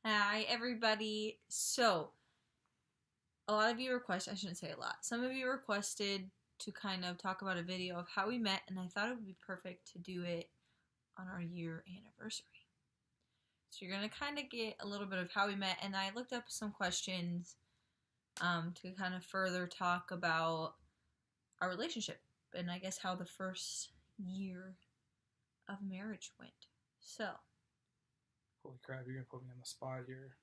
Hi, everybody. So, a lot of you requested, I shouldn't say a lot, some of you requested to kind of talk about a video of how we met, and I thought it would be perfect to do it on our year anniversary. So, you're going to kind of get a little bit of how we met, and I looked up some questions to kind of further talk about our relationship and I guess how the first year of marriage went. So, Holy crap, you're gonna put me on the spot here.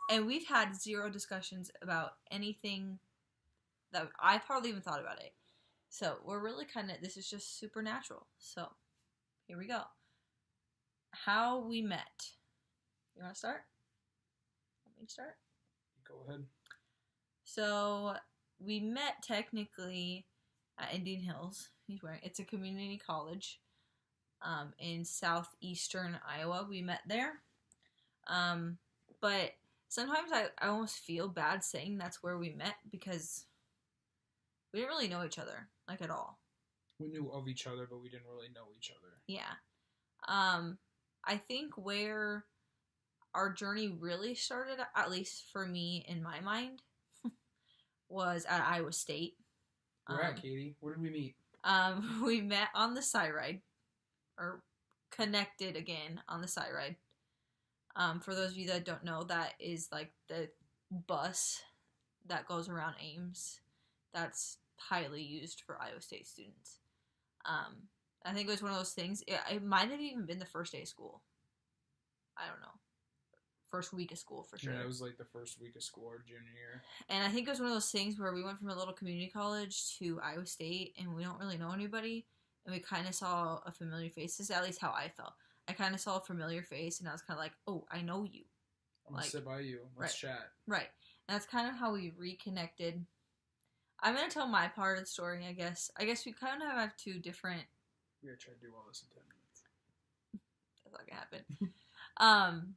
and we've had zero discussions about anything that I've hardly even thought about it. So we're really this is just supernatural. So here we go. How we met. You want to start? Want me to start? Go ahead. So we met technically at Indian Hills. It's a community college in southeastern Iowa. We met there. But sometimes I almost feel bad saying that's where we met because we didn't really know each other, like, at all. We knew of each other, but we didn't really know each other. Yeah. I think where our journey really started, at least for me in my mind, was at Iowa State. Where at, Katie? Where did we meet? We met on the Cyride, or connected again on the Cyride. For those of you that don't know, that is like the bus that goes around Ames. That's highly used for Iowa State students. I think it was one of those things. It might have even been the first day of school. I don't know. First week of school for sure. Yeah, it was like the first week of school or junior year. And I think it was one of those things where we went from a little community college to Iowa State, and we don't really know anybody, and we kind of saw a familiar face. This is at least how I felt. I kind of saw a familiar face, and I was kind of like, oh, I know you. I'm going to sit by you. Let's chat. Right. And that's kind of how we reconnected. I'm going to tell my part of the story, I guess. I guess we kind of have two different... We're going to try to do all this in 10 minutes. That's not going to happen.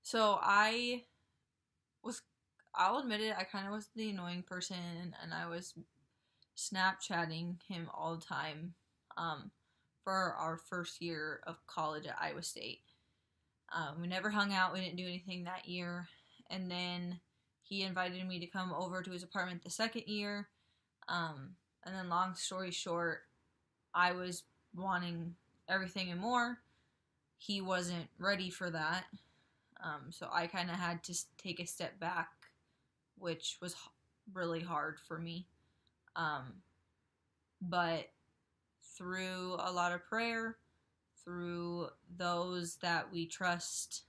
So I'll admit it, I kind of was the annoying person, and I was Snapchatting him all the time for our first year of college at Iowa State. We never hung out, we didn't do anything that year, and then he invited me to come over to his apartment the second year, and then long story short, I was wanting everything and more. He wasn't ready for that. So I kind of had to take a step back, which was really hard for me. But through a lot of prayer, through those that we trust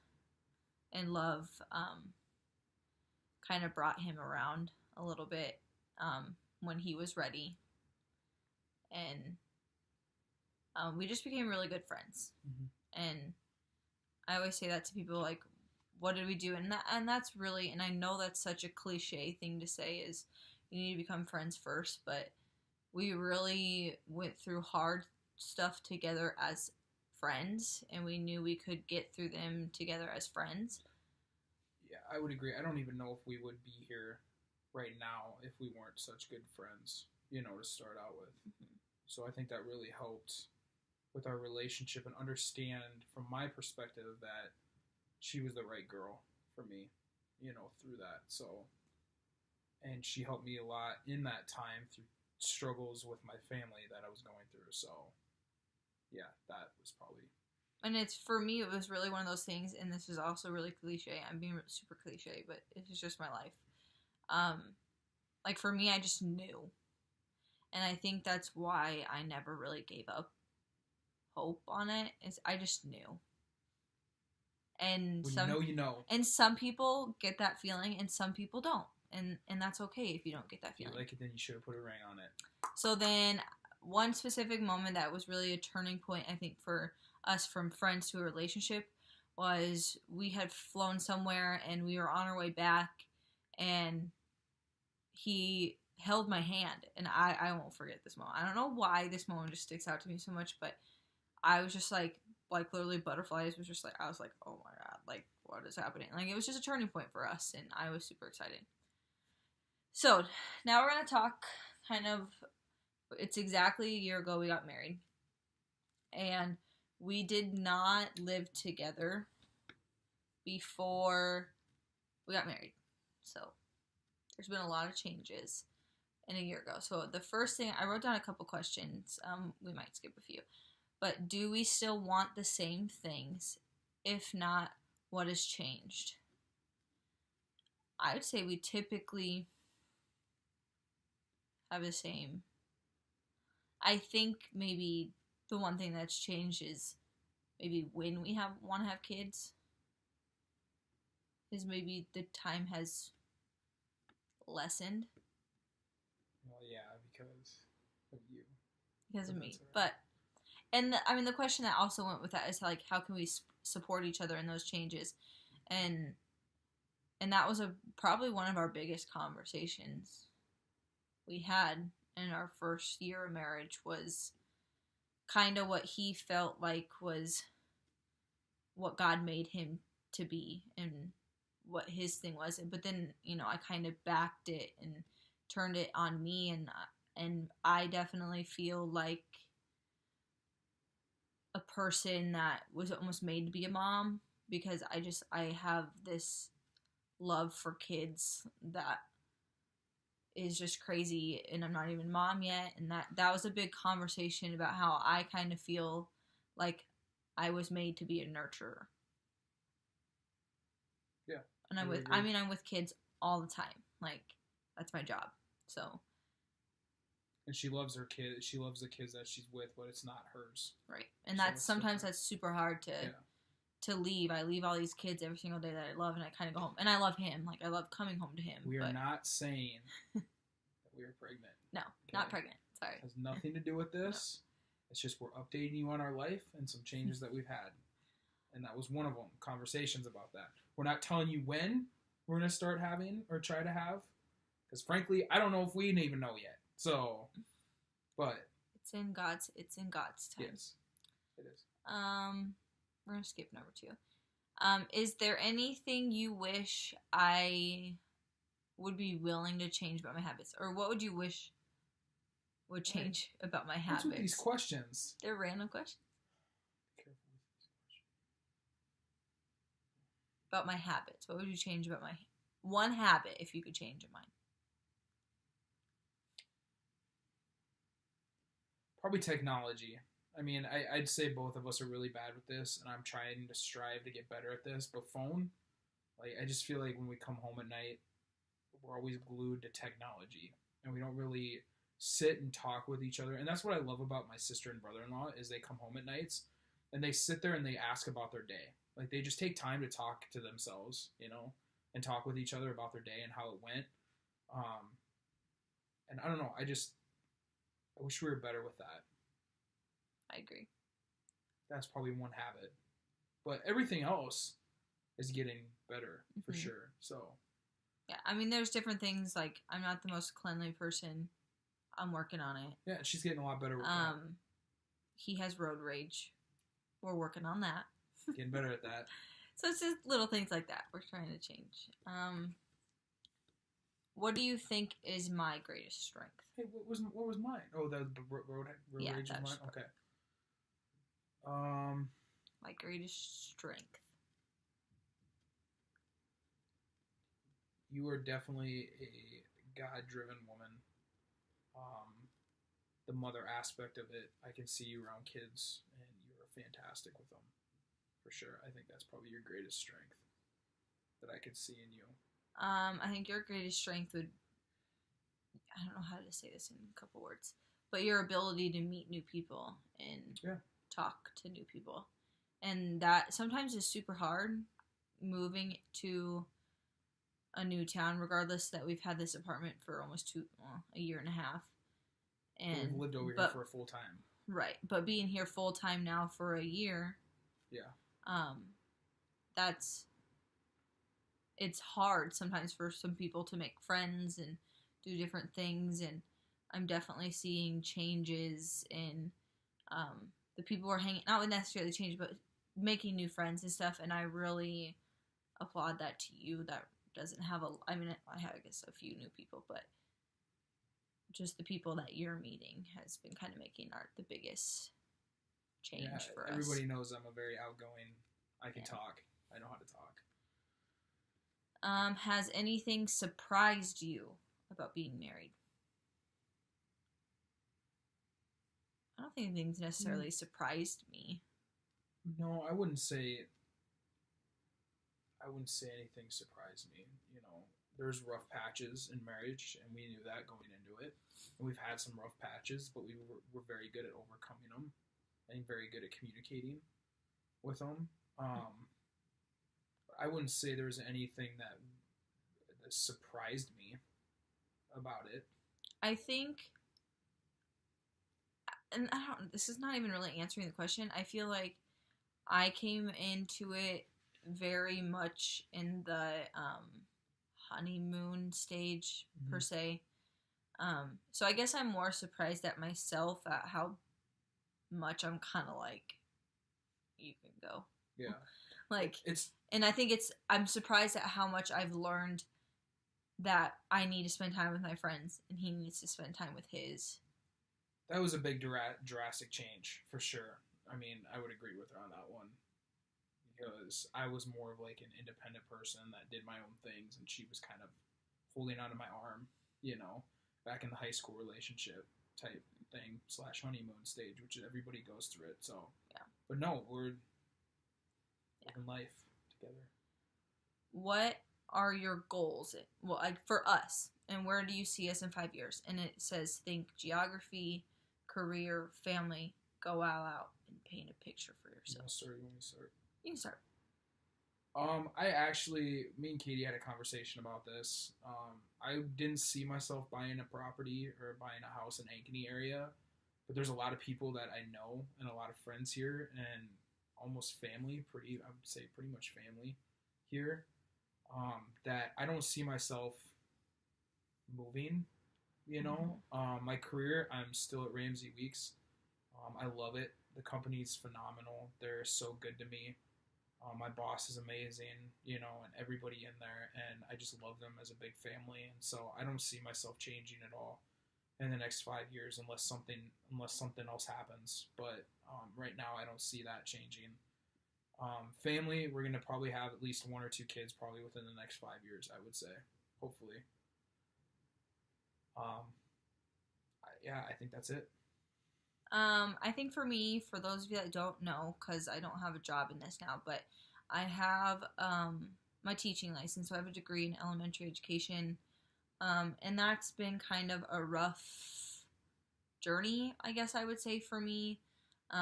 and love, kind of brought him around a little bit when he was ready. And we just became really good friends. Mm-hmm. And I always say that to people, like, what did we do? And that's really, and I know that's such a cliche thing to say, is you need to become friends first, but we really went through hard stuff together as friends, and we knew we could get through them together as friends. Yeah, I would agree. I don't even know if we would be here right now if we weren't such good friends, to start out with. Mm-hmm. So I think that really helped with our relationship, and understand from my perspective that she was the right girl for me, through that. So, and she helped me a lot in that time through struggles with my family that I was going through. So, yeah, that was probably. And it's, for me, it was really one of those things, and this is also really cliche. I'm being super cliche, but it's just my life. Like, for me, I just knew. And I think that's why I never really gave up hope on it, is I just knew. And when you know. And some people get that feeling, and some people don't. And that's okay if you don't get that feeling. If you like it, then you should have put a ring on it. So then, one specific moment that was really a turning point, I think, for us from friends to a relationship, was we had flown somewhere, and we were on our way back, and he held my hand, and I won't forget this moment. I don't know why this moment just sticks out to me so much, but I was just like literally butterflies was just like, I was like, oh my god, like, what is happening? Like, it was just a turning point for us, and I was super excited. So, now we're going to talk it's exactly a year ago we got married, and we did not live together before we got married. So there's been a lot of changes in a year ago. So the first thing, I wrote down a couple questions. We might skip a few. But do we still want the same things? If not, what has changed? I would say we typically have the same. I think maybe the one thing that's changed is maybe when we want to have kids, is maybe the time has lessened. Well, yeah, because of you. Because of But me. that's all right. But, and I mean, the question that also went with that is like, how can we support each other in those changes? And that was probably one of our biggest conversations we had in our first year of marriage, was kind of what he felt like was what God made him to be and what his thing was. But then, I kind of backed it and turned it on me, and I definitely feel like a person that was almost made to be a mom, because I have this love for kids that is just crazy, and I'm not even mom yet, and that was a big conversation about how I kind of feel like I was made to be a nurturer. Yeah. And I'm with kids all the time. Like, that's my job. So. And she loves her kid. She loves the kids that she's with, but it's not hers. Right. And So sometimes that's super hard to leave. I leave all these kids every single day that I love, and I kind of go home. And I love him. Like, I love coming home to him. We are not saying that we are pregnant. No, not pregnant. Sorry. It has nothing to do with this. No. It's just we're updating you on our life and some changes that we've had. And that was one of them, conversations about that. We're not telling you when we're going to start having or try to have. Because frankly, I don't know if we even know yet. So, but. It's in God's time. Yes, it is. We're going to skip number 2. Is there anything you wish I would be willing to change about my habits? Or what would you wish would change about my habits? What's with these questions? They're random questions. Be careful with these questions. About my habits. What would you change about my one habit if you could change of mine? Probably technology. I mean, I'd say both of us are really bad with this, and I'm trying to strive to get better at this. But phone, like, I just feel like when we come home at night, we're always glued to technology, and we don't really sit and talk with each other. And that's what I love about my sister and brother-in-law, is they come home at nights, and they sit there and they ask about their day. Like, they just take time to talk to themselves, and talk with each other about their day and how it went. And I don't know, I wish we were better with that. I agree. That's probably one habit. But everything else is getting better, for sure. So. Yeah, I mean, there's different things. Like, I'm not the most cleanly person. I'm working on it. Yeah, she's getting a lot better with that. He has road rage. We're working on that. Getting better at that. So it's just little things like that we're trying to change. What do you think is my greatest strength? Hey, what was mine? Oh, the road rage was mine? Okay. My greatest strength. You are definitely a God-driven woman. The mother aspect of it, I can see you around kids, and you're fantastic with them. For sure. I think that's probably your greatest strength that I could see in you. I think your greatest strength would, I don't know how to say this in a couple words, but your ability to meet new people and talk to new people. And that sometimes is super hard, moving to a new town, regardless that we've had this apartment for almost a year and a half. And we've lived over here for a full time. Right. But being here full time now for a year. Yeah. It's hard sometimes for some people to make friends and do different things, and I'm definitely seeing changes in the people we're hanging, not necessarily change, but making new friends and stuff, and I really applaud that to you. That doesn't have I have, I guess, a few new people, but just the people that you're meeting has been kind of making the biggest change for us. Everybody knows I'm a very outgoing, I can talk, I know how to talk. Has anything surprised you about being married? I don't think anything's necessarily surprised me. No, I wouldn't say anything surprised me. You know, there's rough patches in marriage, and we knew that going into it. And we've had some rough patches, but were very good at overcoming them and very good at communicating with them. I wouldn't say there's anything that surprised me about it. I think, and I don't, this is not even really answering the question. I feel like I came into it very much in the honeymoon stage, per se. So I guess I'm more surprised at myself at how much I'm kind of like, you can go. Yeah. Like, and I think I'm surprised at how much I've learned that I need to spend time with my friends and he needs to spend time with his. That was a big drastic change, for sure. I mean, I would agree with her on that one. Because I was more of like an independent person that did my own things, and she was kind of holding onto my arm, back in the high school relationship type thing / honeymoon stage, which everybody goes through it. So yeah, but no, we're living life together. What are your goals? Well, like for us, and where do you see us in 5 years? And it says think geography, career, family. Go all out and paint a picture for yourself. You want me to start? You can start. Me and Katie had a conversation about this. I didn't see myself buying a property or buying a house in Ankeny area, but there's a lot of people that I know and a lot of friends here and almost family, I would say pretty much family here, that I don't see myself moving, My career, I'm still at Ramsey Weeks. I love it. The company's phenomenal. They're so good to me. My boss is amazing, and everybody in there, and I just love them as a big family, and so I don't see myself changing at all in the next 5 years unless something else happens. But right now, I don't see that changing. Family, we're gonna probably have at least 1 or 2 kids probably within the next 5 years. I would say, hopefully. I think that's it. I think for me, for those of you that don't know, because I don't have a job in this now, but I have my teaching license, so I have a degree in elementary education, and that's been kind of a rough journey, I guess I would say, for me,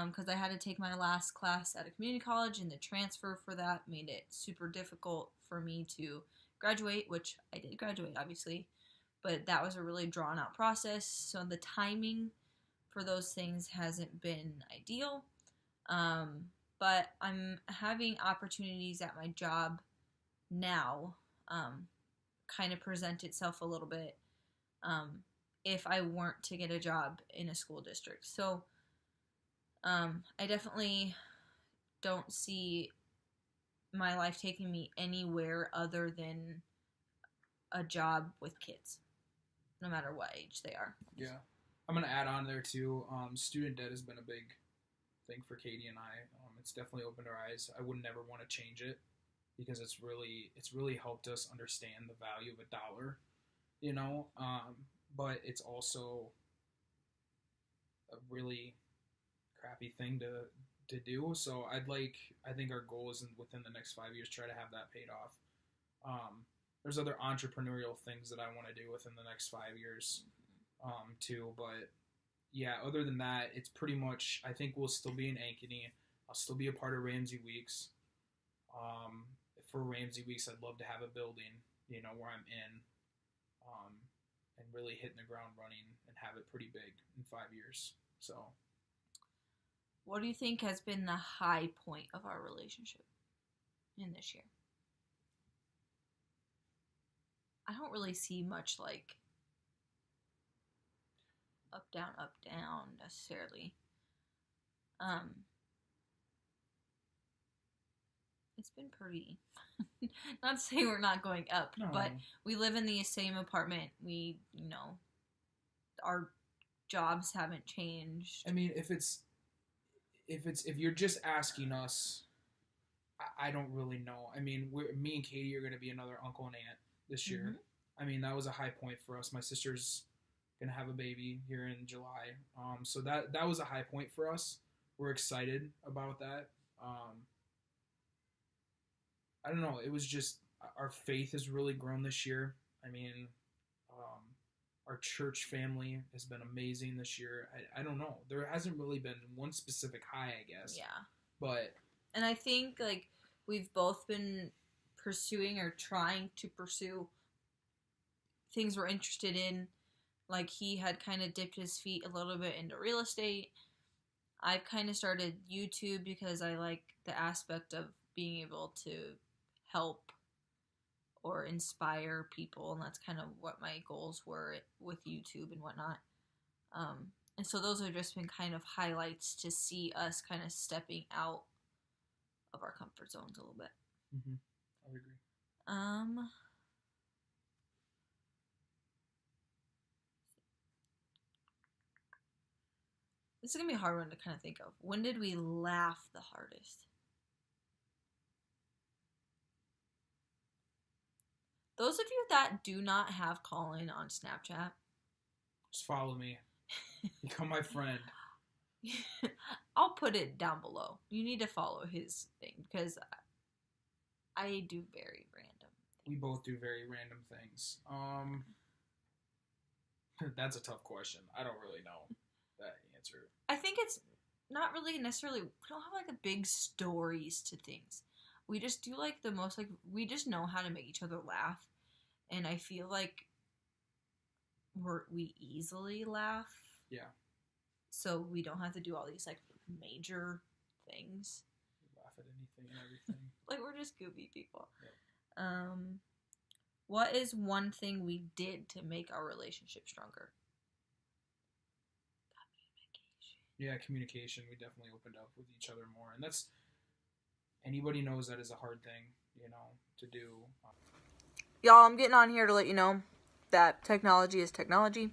because I had to take my last class at a community college, and the transfer for that made it super difficult for me to graduate, which I did graduate, obviously, but that was a really drawn out process, so the timing for those things hasn't been ideal. But I'm having opportunities at my job now kind of present itself a little bit if I weren't to get a job in a school district. So I definitely don't see my life taking me anywhere other than a job with kids, no matter what age they are. Yeah. I'm going to add on there, too. Student debt has been a big thing for Katie and I. It's definitely opened our eyes. I would never want to change it because it's really helped us understand the value of a dollar, but it's also a really crappy thing to do. So I think our goal is within the next 5 years, try to have that paid off. There's other entrepreneurial things that I want to do within the next 5 years. Too, but yeah, other than that, it's pretty much, I think we'll still be in Ankeny. I'll still be a part of Ramsey Weeks. For Ramsey Weeks, I'd love to have a building, where I'm in, and really hitting the ground running and have it pretty big in 5 years. So, what do you think has been the high point of our relationship in this year? I don't really see much like up down necessarily. It's been pretty not to say we're not going up, no. But we live in the same apartment. We, our jobs haven't changed. I mean, if you're just asking us, I don't really know. I mean, me and Katie are going to be another uncle and aunt this year. Mm-hmm. I mean, that was a high point for us. My sister's going to have a baby here in July. So that was a high point for us. We're excited about that. I don't know. It was just our faith has really grown this year. I mean, our church family has been amazing this year. I don't know. There hasn't really been one specific high, I guess. Yeah. But. And I think, like, we've both been pursuing or trying to pursue things we're interested in. Like, he had kind of dipped his feet a little bit into real estate. I've kind of started YouTube because I like the aspect of being able to help or inspire people, and that's kind of what my goals were with YouTube and whatnot. And so those have just been kind of highlights to see us kind of stepping out of our comfort zones a little bit. Mm-hmm. I would agree. This is going to be a hard one to kind of think of. When did we laugh the hardest? Those of you that do not have Colin on Snapchat, just follow me. Become my friend. I'll put it down below. You need to follow his thing because I do very random things. We both do very random things. That's a tough question. I don't really know that answer. I think it's not really necessarily, we don't have like the big stories to things. We just do like the most, like, we just know how to make each other laugh. And I feel like we easily laugh. Yeah. So we don't have to do all these like major things. We laugh at anything and everything. Like, we're just goofy people. Yeah. What is one thing we did to make our relationship stronger? Yeah, communication. We definitely opened up with each other more. And that's, anybody knows that is a hard thing, to do. Y'all, I'm getting on here to let you know that technology is technology.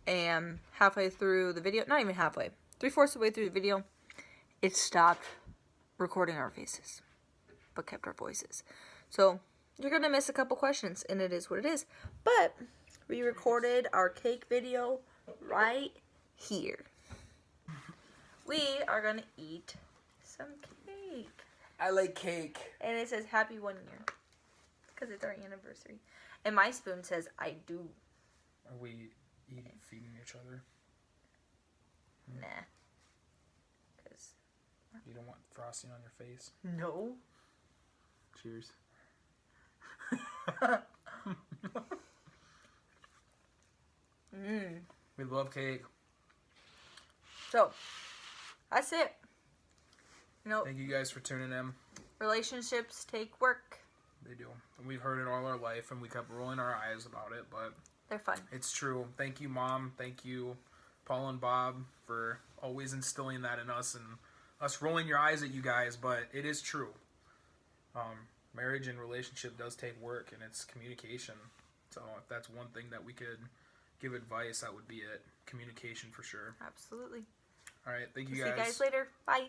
And halfway through the video, not even halfway, 3/4 of the way through the video, it stopped recording our faces, but kept our voices. So, you're going to miss a couple questions, and it is what it is. But, we recorded our cake video right here. We are going to eat some cake. I like cake. And it says happy 1 year. Because it's our anniversary. And my spoon says I do. Are we feeding each other? Nah. Because you don't want frosting on your face? No. Cheers. We love cake. So, that's it. Thank you guys for tuning in. Relationships take work. They do. And we've heard it all our life, and we kept rolling our eyes about it, but they're fun. It's true. Thank you, Mom. Thank you, Paul and Bob, for always instilling that in us and us rolling your eyes at you guys, but it is true. Marriage and relationship does take work, and it's communication. So if that's one thing that we could give advice, that would be it. Communication for sure. Absolutely. All right. Thank you guys. See you guys later. Bye.